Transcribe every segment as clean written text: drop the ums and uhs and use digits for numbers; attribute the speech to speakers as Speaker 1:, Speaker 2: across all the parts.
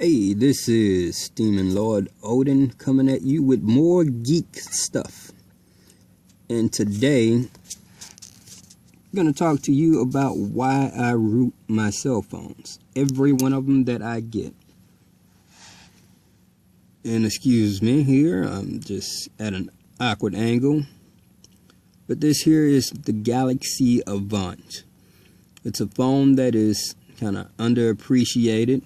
Speaker 1: Hey, this is Demon Lord Odin coming at you with more geek stuff. And today, I'm going to talk to you about why I root my cell phones. Every one of them that I get. And excuse me here, I'm just at an awkward angle. But this here is the Galaxy Avant. It's a phone that is kind of underappreciated.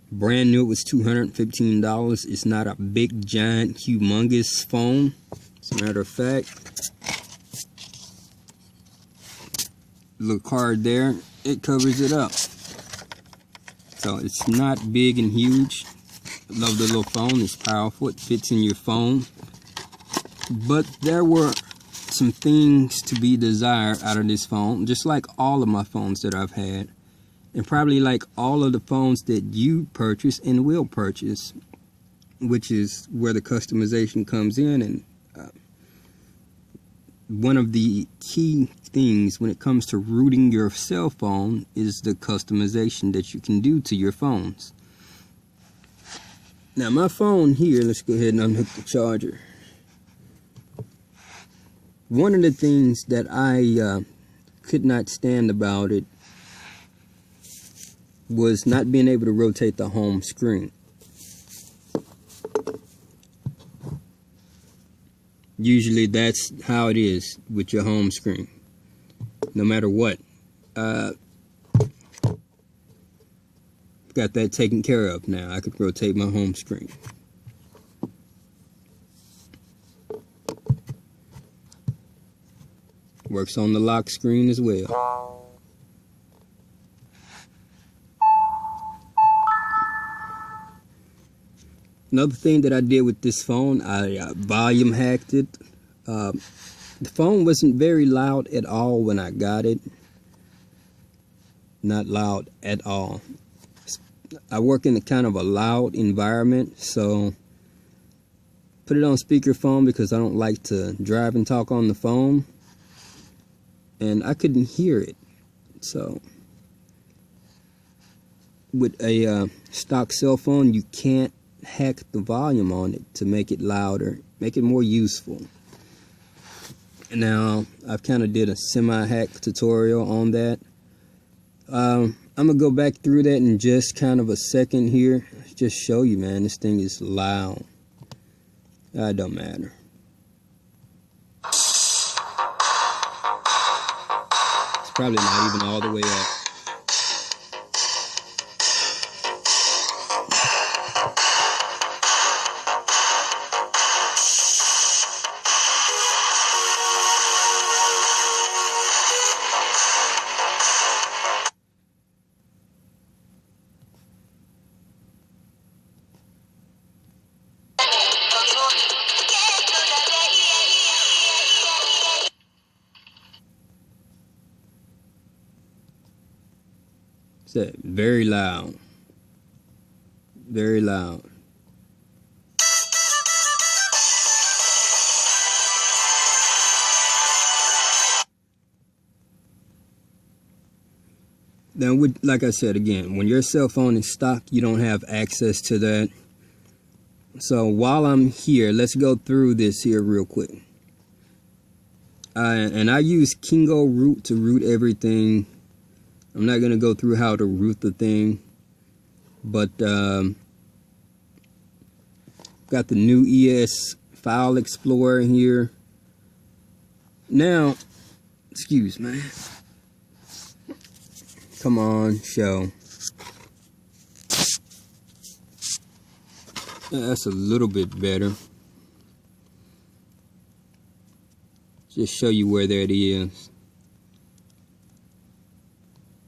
Speaker 1: Brand new, it was $215. It's not a big, giant, humongous phone. As a matter of fact, little card there, it covers it up. So it's not big and huge. Love the little phone. It's powerful. It fits in your phone. But there were some things to be desired out of this phone, just like all of my phones that I've had. And probably like all of the phones that you purchase and will purchase, which is where the customization comes in. And one of the key things when it comes to rooting your cell phone is the customization that you can do to your phones. Now my phone here, let's go ahead and unhook the charger. One of the things that I could not stand about it was not being able to rotate the home screen. Usually that's how it is with your home screen, no matter what. Got that taken care of now. I could rotate my home screen. Works on the lock screen as well. Another thing that I did with this phone, I volume hacked it. The phone wasn't very loud at all when I got it. Not loud at all. I work in a kind of a loud environment, so put it on speakerphone because I don't like to drive and talk on the phone. And I couldn't hear it. So with a stock cell phone, you can't hack the volume on it to make it louder, make it more useful. And now I've kind of did a semi-hack tutorial on that. I'm gonna go back through that in just kind of a second here. Just show you, man, this thing is loud. It don't matter. It's probably not even all the way up. It's very loud. Very loud. Now, like I said again, when your cell phone is stock, you don't have access to that. So while I'm here, let's go through this here real quick. And I use Kingo Root to root everything. I'm not going to go through how to root the thing. But got the new ES File Explorer here. Now, excuse me. Come on, show. That's a little bit better. Just show you where that is.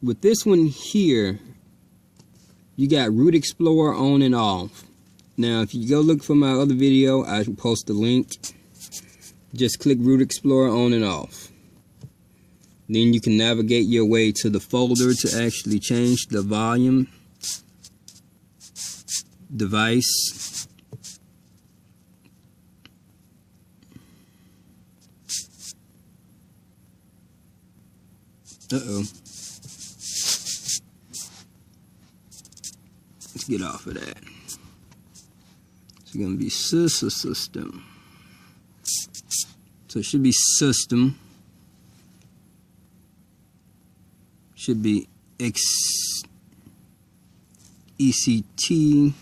Speaker 1: With this one here, you got Root Explorer on and off. Now, if you go look for my other video, I will post the link. Just click Root Explorer on and off. Then you can navigate your way to the folder to actually change the volume, device. Uh-oh. Let's get off of that. It's going to be system. So it should be system. Should be ECT.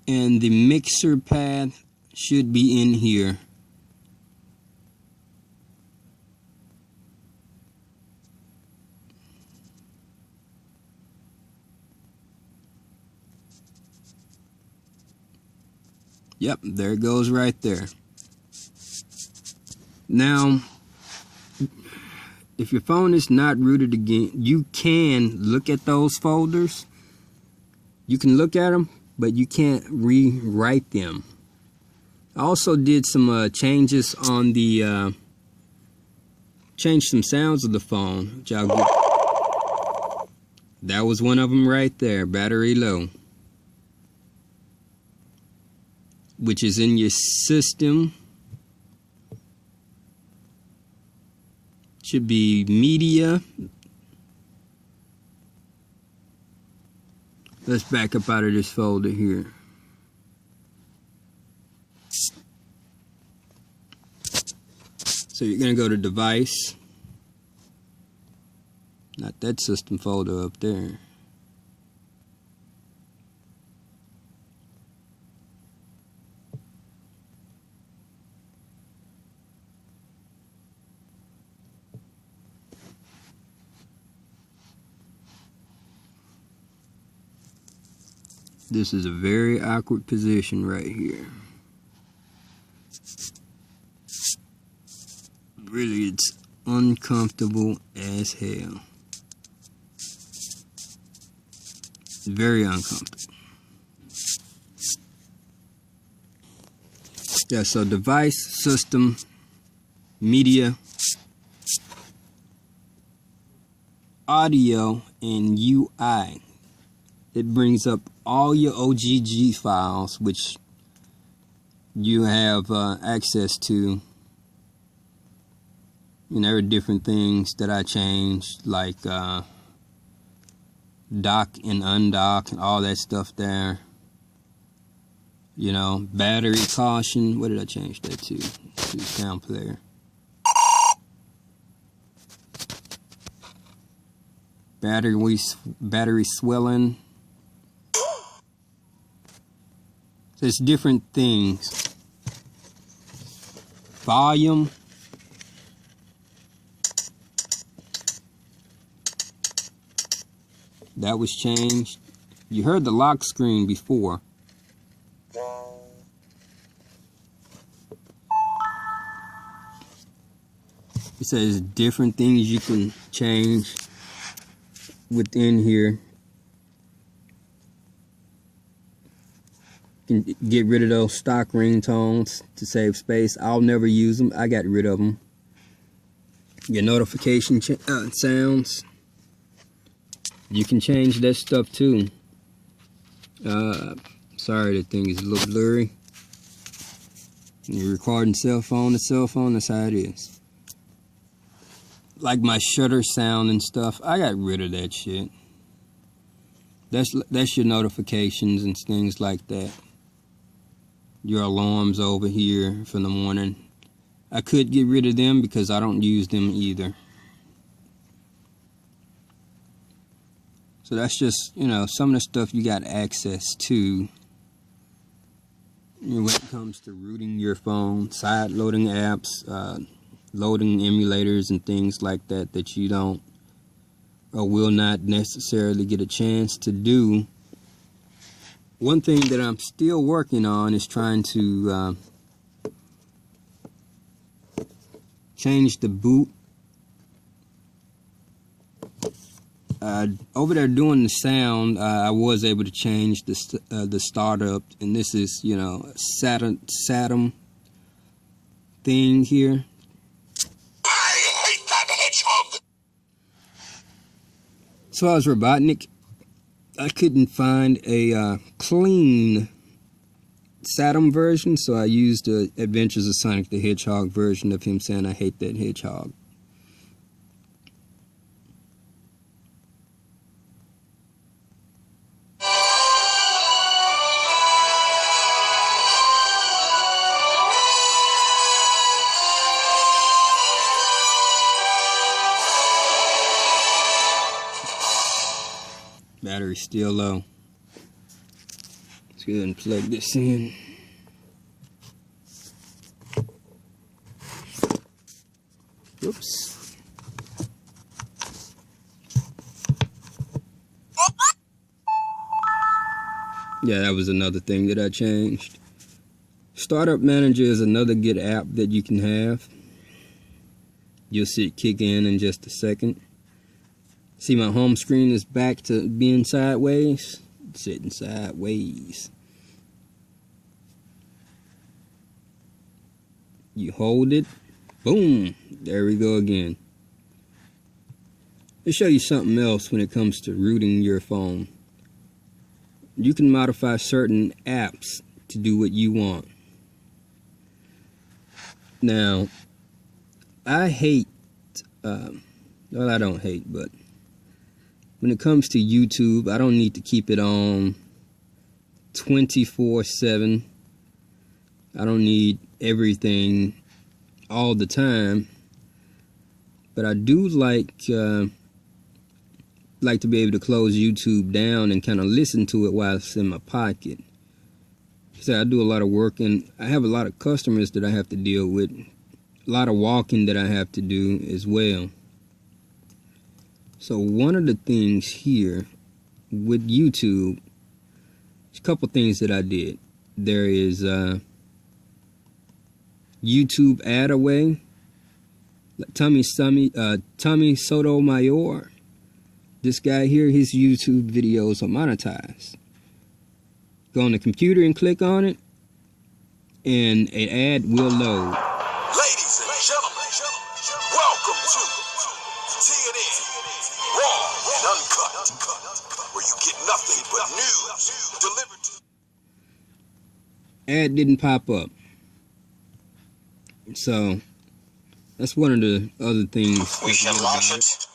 Speaker 1: And the mixer path should be in here. Yep, there it goes right there. Now, if your phone is not rooted again, you can look at those folders. You can look at them, but you can't rewrite them. I also did some changes on the, changed some sounds of the phone, which I'll get. That was one of them right there, battery low. Which is in your system. Should be media. Let's back up out of this folder here. So you're going to go to device. Not that system folder up there. This is a very awkward position right here. Really, it's uncomfortable as hell. Very uncomfortable. Yeah, so device, system, media, audio, and UI. It brings up all your OGG files, which you have access to. And there are different things that I changed, like dock and undock and all that stuff there. You know, battery caution. What did I change that to? To sound player. Battery swelling. So it's different things. Volume. That was changed. You heard the lock screen before. It says different things you can change within here. You can get rid of those stock ringtones to save space. I'll never use them. I got rid of them. Your notification sounds. You can change that stuff too. Sorry, the thing is a little blurry. You're recording cell phone to cell phone, that's how it is. Like my shutter sound and stuff, I got rid of that shit. That's your notifications and things like that. Your alarms over here for the morning. I could get rid of them because I don't use them either. So that's just, you know, some of the stuff you got access to when it comes to rooting your phone, side loading apps, loading emulators and things like that that you don't or will not necessarily get a chance to do. One thing that I'm still working on is trying to change the boot. Over there doing the sound, I was able to change the startup, and this is, you know, a Saturn thing here.
Speaker 2: I hate that hedgehog.
Speaker 1: So I was Robotnik. I couldn't find a clean Saturn version, so I used the Adventures of Sonic the Hedgehog version of him saying, "I hate that hedgehog." Battery's still low. Let's go ahead and plug this in. Oops. Yeah, that was another thing that I changed. Startup Manager is another good app that you can have. You'll see it kick in just a second. See, my home screen is back to being sideways. It's sitting sideways. You hold it. Boom. There we go again. Let's show you something else when it comes to rooting your phone. You can modify certain apps to do what you want. Now, I hate, well, I don't hate, but when it comes to YouTube, I don't need to keep it on 24/7. I don't need everything all the time, but I do like to be able to close YouTube down and kind of listen to it while it's in my pocket. So I do a lot of work, and I have a lot of customers that I have to deal with, a lot of walking that I have to do as well. So one of the things here with YouTube, there's a couple things that I did. There is YouTube ad away. Tommy Sotomayor. This guy here, his YouTube videos are monetized. Go on the computer and click on it, and an ad will load.
Speaker 2: Ladies and gentlemen, welcome to TNN, raw and uncut, where you get nothing but news delivered to
Speaker 1: Ad didn't pop up. So, that's one of the other things.
Speaker 2: We shall launch it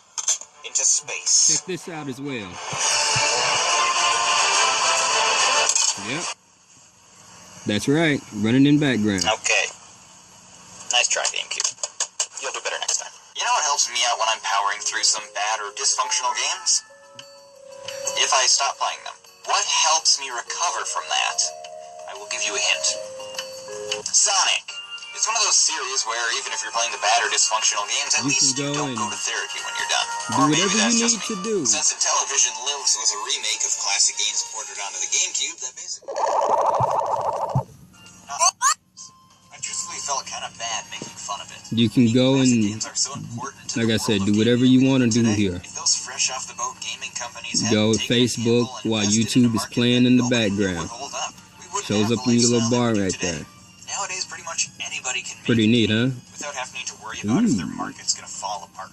Speaker 2: into space.
Speaker 1: Check this out as well. Yep. That's right. Running in background.
Speaker 3: Okay. Nice try, GameCube. You'll do better next time. You know what helps me out when I'm powering through some bad or dysfunctional games? If I stop playing them. What helps me recover from that? I will give you a hint. Sonic. It's one of those series where even if you're playing the bad or dysfunctional games, at least you don't go to therapy when you're done.
Speaker 1: Do whatever you need to do.
Speaker 3: Since Intellivision lives with a remake of classic games ported onto the GameCube, that basically... I truthfully felt kind of bad making fun of it.
Speaker 1: You can go and, like I said, do whatever you want to do here. Go to Facebook while YouTube is playing in the background. Shows up in your little bar right there.
Speaker 3: Nowadays, pretty much anybody can make
Speaker 1: Pretty neat, huh?
Speaker 3: without having to worry about if their market's going to fall apart.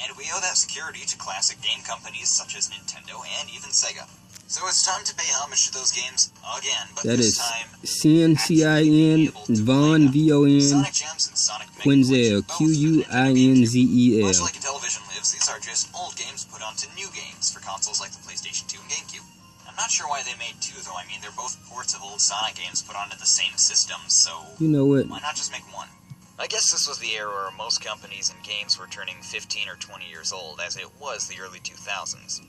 Speaker 3: And we owe that security to classic game companies such as Nintendo and even Sega. So it's time to pay homage to those games again, but
Speaker 1: that
Speaker 3: this
Speaker 1: is
Speaker 3: time
Speaker 1: CNCIN Von VON
Speaker 3: Sonic Gems and Sonic
Speaker 1: Quinzel QUINZEL.
Speaker 3: Much like Intellivision lives, these are just old games put onto new games for consoles like the PlayStation 2 and GameCube. I'm not sure why they made two, though. I mean, they're both ports of old Sonic games put onto the same system, so
Speaker 1: you know what?
Speaker 3: Why not just make one? I guess this was the era where most companies and games were turning 15 or 20 years old, as it was the early 2000s.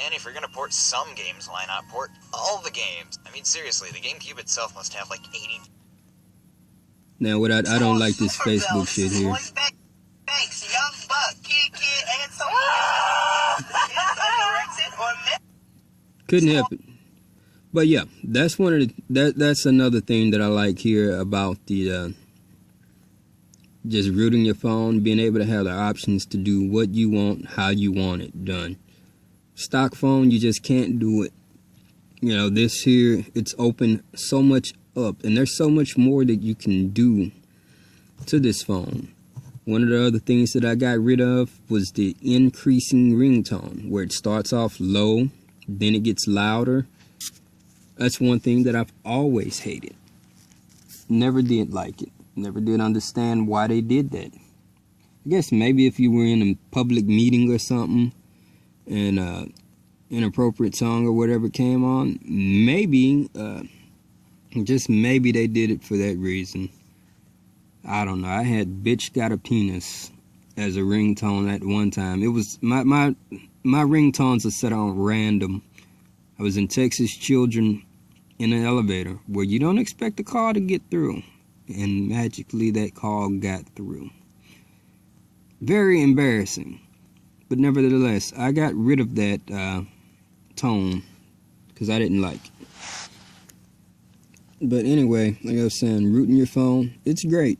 Speaker 3: And if you're gonna port some games, why not port all the games? I mean, seriously, the GameCube itself must have like 80...
Speaker 1: Now, what I don't like this Facebook shit here.
Speaker 4: Thanks, Young Buck, Kid, and so on.
Speaker 1: Couldn't help it. But yeah, that's one of the that's another thing that I like here about the just rooting your phone, being able to have the options to do what you want, how you want it done. Stock phone, you just can't do it. You know, this here, it's open so much up, and there's so much more that you can do to this phone. One of the other things that I got rid of was the increasing ringtone, where it starts off low, then it gets louder. That's one thing that I've always hated. Never did like it. Never did understand why they did that. I guess maybe if you were in a public meeting or something and inappropriate song or whatever came on, maybe, just maybe they did it for that reason. I don't know. I had "Bitch Got a Penis" as a ringtone at one time. It was my ringtones are set on random. I was in Texas Children in an elevator where you don't expect a call to get through, and magically that call got through. Very embarrassing, but nevertheless, I got rid of that tone because I didn't like it. But anyway, like I was saying, rooting your phone, it's great.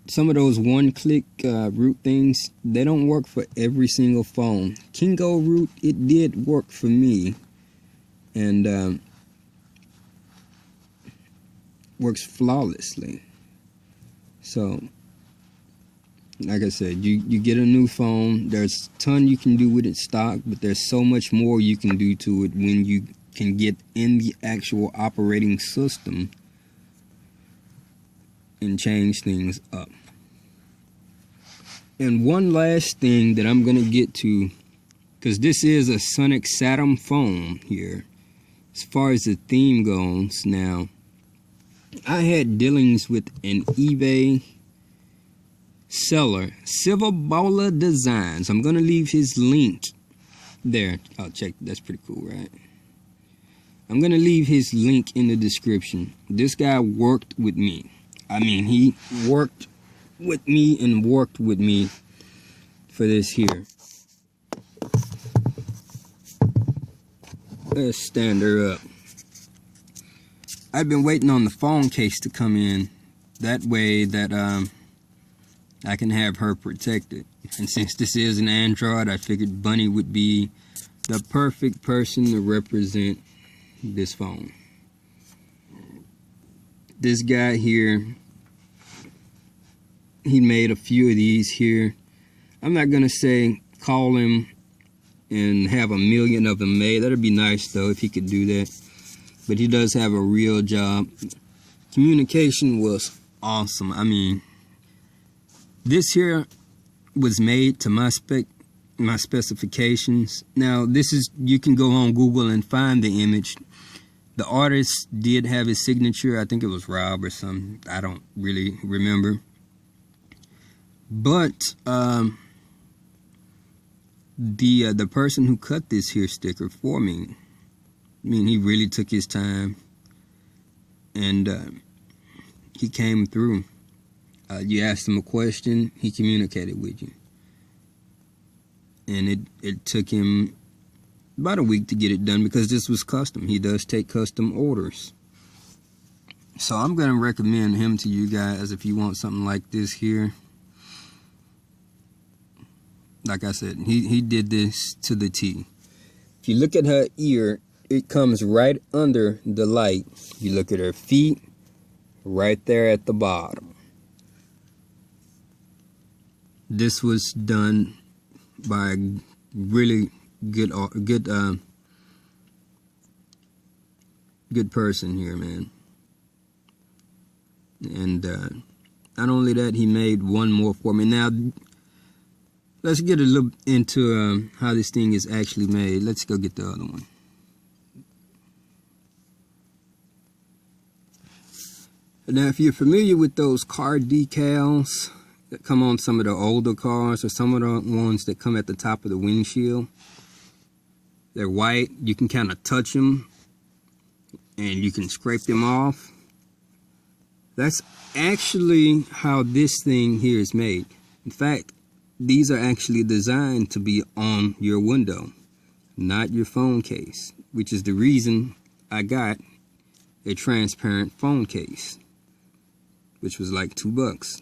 Speaker 1: Some of those one-click root things, they don't work for every single phone. Kingo Root, it did work for me, and works flawlessly. So, like I said, you get a new phone, there's a ton you can do with it stock, but there's so much more you can do to it when you can get in the actual operating system and change things up. And one last thing that I'm going to get to, because this is a Sonic Saturn phone here, as far as the theme goes. Now, I had dealings with an eBay seller, Silver Bowler Designs. I'm going to leave his link there. Oh, check, that's pretty cool, right? I'm going to leave his link in the description. This guy worked with me. I mean, he worked with me and worked with me for this here. Let's stand her up. I've been waiting on the phone case to come in. That way that I can have her protected. And since this is an Android, I figured Bunny would be the perfect person to represent this phone. This guy here, he made a few of these here. I'm not gonna say call him and have 1 million of them made. That'd be nice though if he could do that. But he does have a real job. Communication was awesome. I mean, this here was made to my specifications. Now this is, you can go on Google and find the image. The artist did have his signature. I think it was Rob or something. I don't really remember. But the person who cut this here sticker for me, I mean, he really took his time, and he came through. You asked him a question, he communicated with you. And it took him about a week to get it done because this was custom. He does take custom orders. So I'm going to recommend him to you guys if you want something like this here. Like I said, he did this to the T. If you look at her ear, it comes right under the light. You look at her feet, right there at the bottom. This was done by a really good person here, man. And not only that, he made one more for me. Now, let's get a little into how this thing is actually made. Let's go get the other one. Now, if you're familiar with those car decals that come on some of the older cars or some of the ones that come at the top of the windshield, they're white. You can kind of touch them and you can scrape them off. That's actually how this thing here is made. In fact, these are actually designed to be on your window, not your phone case, which is the reason I got a transparent phone case, which was like $2.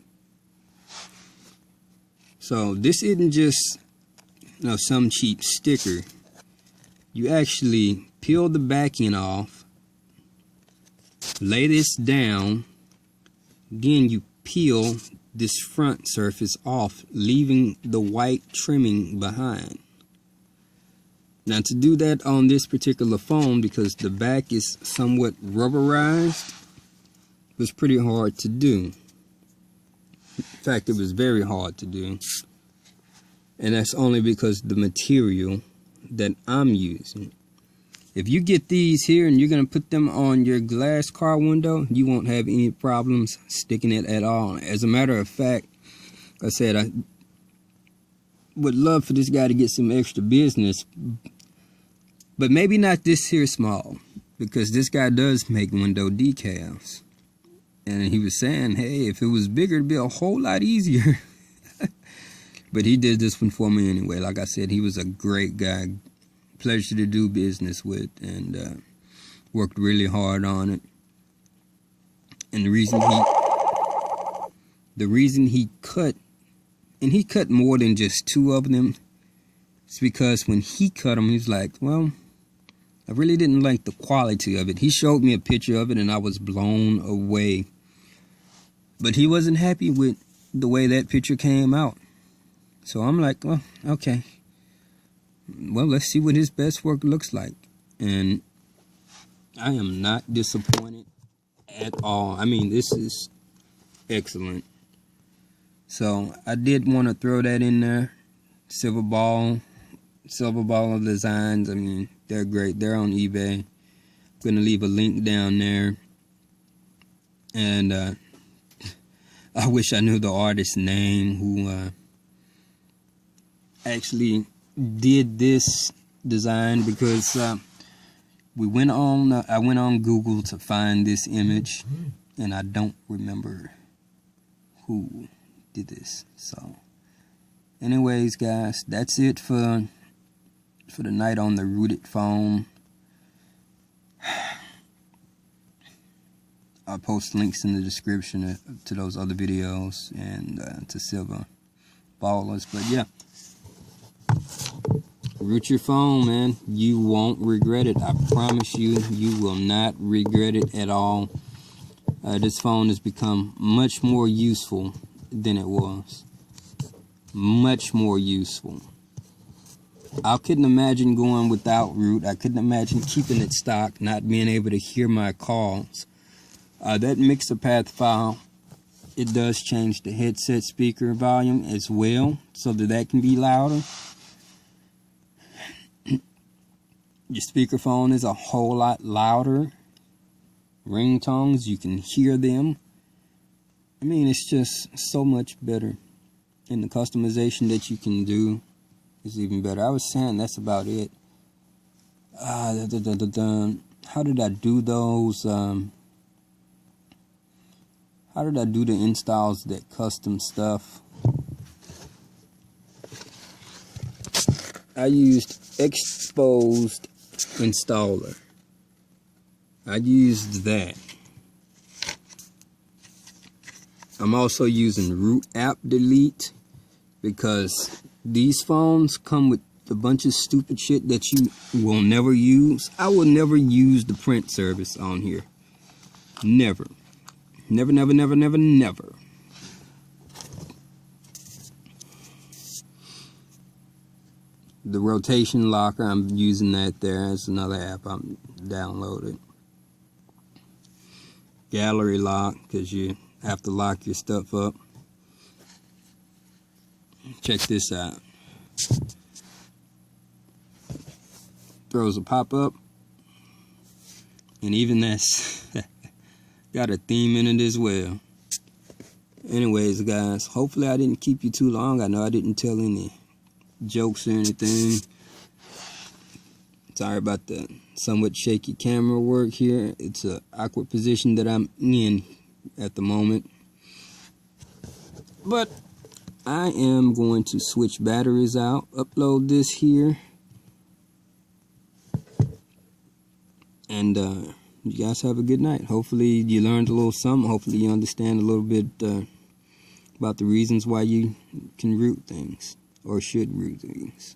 Speaker 1: So this isn't just, you know, some cheap sticker. You actually peel the back end off, lay this down, then you peel this front surface off, leaving the white trimming behind. Now, to do that on this particular phone, because the back is somewhat rubberized, was pretty hard to do. In fact, it was very hard to do. And that's only because the material that I'm using. If you get these here and you're going to put them on your glass car window, you won't have any problems sticking it at all. As a matter of fact, like I said, I would love for this guy to get some extra business, But maybe not this here small, because this guy does make window decals. And he was saying, hey, if it was bigger, it'd be a whole lot easier. But he did this one for me anyway. Like I said, he was a great guy. Pleasure to do business with, and worked really hard on it. And the reason he cut, and he cut more than just 2 of them, it's because when he cut them, he was like, well, I really didn't like the quality of it. He showed me a picture of it, and I was blown away. But he wasn't happy with the way that picture came out. So I'm like, well, okay. Well, let's see what his best work looks like. And I am not disappointed at all. I mean, this is excellent. So I did want to throw that in there. Silver Ball Designs. I mean, they're great. They're on eBay. I'm going to leave a link down there. And I wish I knew the artist's name who actually did this design, because I went on Google to find this image, and I don't remember who did this. So anyways, guys, that's it for the night on the rooted phone. I'll post links in the description to those other videos and to Silver Ballers. But yeah, root your phone, man. You won't regret it. I promise you, you will not regret it at all. This phone has become much more useful than it was. Much more useful. I couldn't imagine going without root. I couldn't imagine keeping it stock, not being able to hear my calls. That mixer path file, it does change the headset speaker volume as well, so that can be louder. Your speakerphone is a whole lot louder. Ringtones, you can hear them. I mean, it's just so much better. And the customization that you can do is even better. I was saying that's about it. How did I do those? How did I do the installs, that custom stuff? I used Exposed Installer. I used that. I'm also using Root App Delete, because these phones come with a bunch of stupid shit that you will never use. I will never use the print service on here. Never. Never, never, never, never, never. The rotation locker, I'm using that there. It's another app I'm downloaded. Gallery lock, because you have to lock your stuff up. Check this out. Throws a pop-up. And even that's got a theme in it as well. Anyways, guys, hopefully I didn't keep you too long. I know I didn't tell any jokes or anything. Sorry about the somewhat shaky camera work here. It's an awkward position that I'm in at the moment. But I am going to switch batteries out, upload this here, and you guys have a good night. Hopefully you learned a little something. Hopefully you understand a little bit about the reasons why you can root things, or should root things.